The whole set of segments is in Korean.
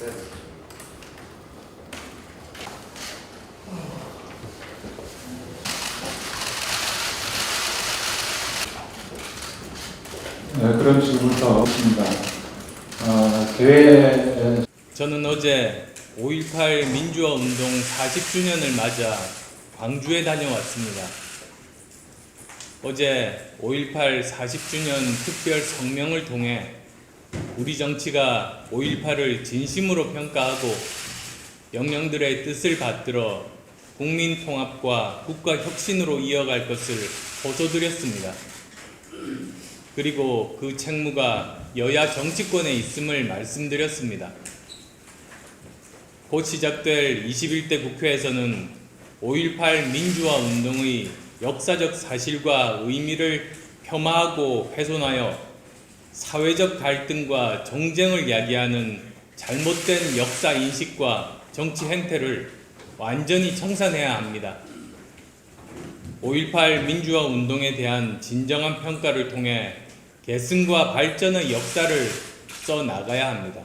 네, 그럼 지금부터 하겠습니다. 대회 저는 어제 5.18 민주화 운동 40주년을 맞아 광주에 다녀왔습니다. 어제 5.18 40주년 특별 성명을 통해 우리 정치가 5.18을 진심으로 평가하고 영령들의 뜻을 받들어 국민 통합과 국가 혁신으로 이어갈 것을 호소드렸습니다. 그리고 그 책무가 여야 정치권에 있음을 말씀드렸습니다. 곧 시작될 21대 국회에서는 5.18 민주화 운동의 역사적 사실과 의미를 폄하하고 훼손하여 사회적 갈등과 정쟁을 야기하는 잘못된 역사 인식과 정치 행태를 완전히 청산해야 합니다. 5.18 민주화 운동에 대한 진정한 평가를 통해 계승과 발전의 역사를 써나가야 합니다.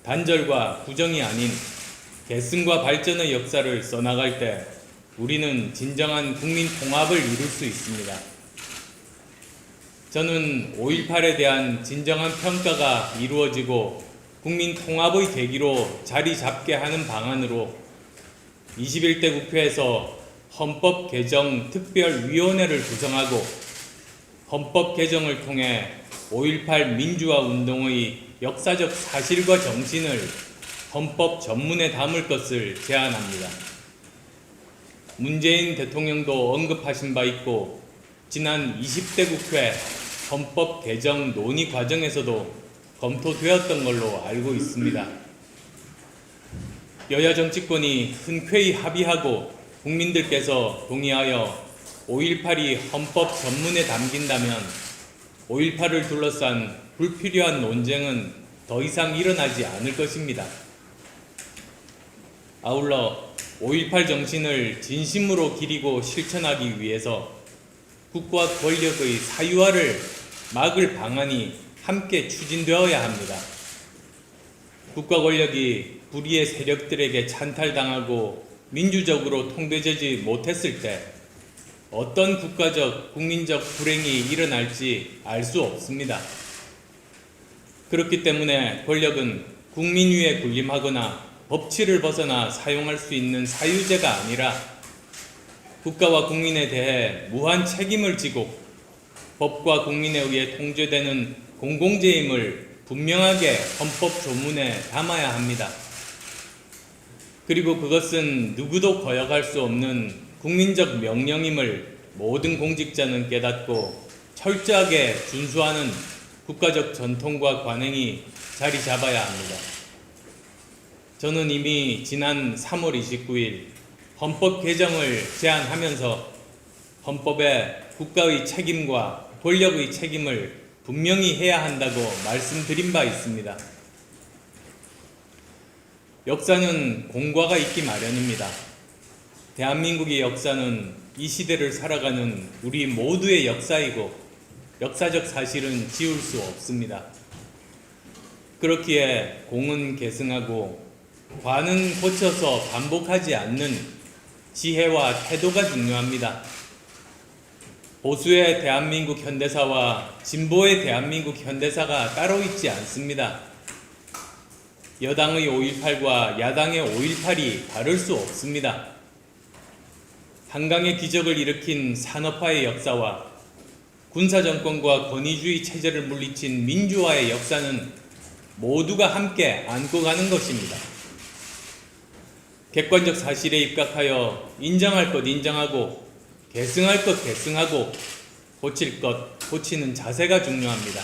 단절과 부정이 아닌 계승과 발전의 역사를 써나갈 때 우리는 진정한 국민 통합을 이룰 수 있습니다. 저는 5.18에 대한 진정한 평가가 이루어지고 국민 통합의 계기로 자리 잡게 하는 방안으로 21대 국회에서 헌법 개정 특별위원회를 구성하고 헌법 개정을 통해 5.18 민주화 운동의 역사적 사실과 정신을 헌법 전문에 담을 것을 제안합니다. 문재인 대통령도 언급하신 바 있고 지난 20대 국회 헌법 개정 논의 과정에서도 검토되었던 걸로 알고 있습니다. 여야 정치권이 흔쾌히 합의하고 국민들께서 동의하여 5.18이 헌법 전문에 담긴다면 5.18을 둘러싼 불필요한 논쟁은 더 이상 일어나지 않을 것입니다. 아울러 5.18 정신을 진심으로 기리고 실천하기 위해서 국가 권력의 사유화를 막을 방안이 함께 추진되어야 합니다. 국가 권력이 불의의 세력들에게 찬탈당하고 민주적으로 통제되지 못했을 때 어떤 국가적, 국민적 불행이 일어날지 알 수 없습니다. 그렇기 때문에 권력은 국민 위에 군림하거나 법치를 벗어나 사용할 수 있는 사유제가 아니라 국가와 국민에 대해 무한 책임을 지고 법과 국민에 의해 통제되는 공공재임을 분명하게 헌법 조문에 담아야 합니다. 그리고 그것은 누구도 거역할 수 없는 국민적 명령임을 모든 공직자는 깨닫고 철저하게 준수하는 국가적 전통과 관행이 자리 잡아야 합니다. 저는 이미 지난 3월 29일 헌법 개정을 제안하면서 헌법에 국가의 책임과 권력의 책임을 분명히 해야 한다고 말씀드린 바 있습니다. 역사는 공과가 있기 마련입니다. 대한민국의 역사는 이 시대를 살아가는 우리 모두의 역사이고 역사적 사실은 지울 수 없습니다. 그렇기에 공은 계승하고 관은 고쳐서 반복하지 않는 지혜와 태도가 중요합니다. 보수의 대한민국 현대사와 진보의 대한민국 현대사가 따로 있지 않습니다. 여당의 5.18과 야당의 5.18이 다를 수 없습니다. 한강의 기적을 일으킨 산업화의 역사와 군사정권과 권위주의 체제를 물리친 민주화의 역사는 모두가 함께 안고 가는 것입니다. 객관적 사실에 입각하여 인정할 것 인정하고 계승할 것 계승하고 고칠 것 고치는 자세가 중요합니다.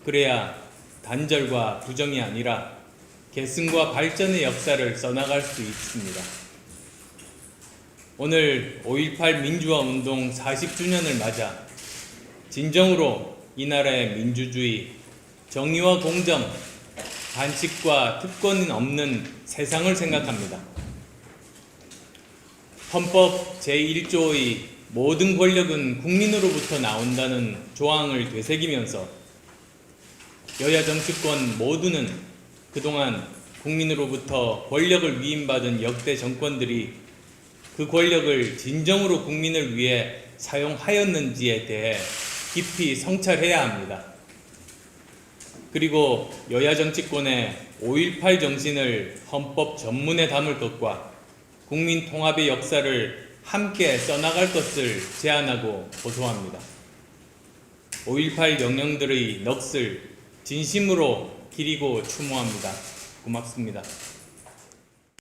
그래야 단절과 부정이 아니라 계승과 발전의 역사를 써나갈 수 있습니다. 오늘 5.18 민주화 운동 40주년을 맞아 진정으로 이 나라의 민주주의, 정의와 공정, 반칙과 특권은 없는 세상을 생각합니다. 헌법 제1조의 모든 권력은 국민으로부터 나온다는 조항을 되새기면서 여야 정치권 모두는 그동안 국민으로부터 권력을 위임받은 역대 정권들이 그 권력을 진정으로 국민을 위해 사용하였는지에 대해 깊이 성찰해야 합니다. 그리고 여야 정치권의 5.18 정신을 헌법 전문에 담을 것과 국민 통합의 역사를 함께 써나갈 것을 제안하고 호소합니다. 5.18 영령들의 넋을 진심으로 기리고 추모합니다. 고맙습니다.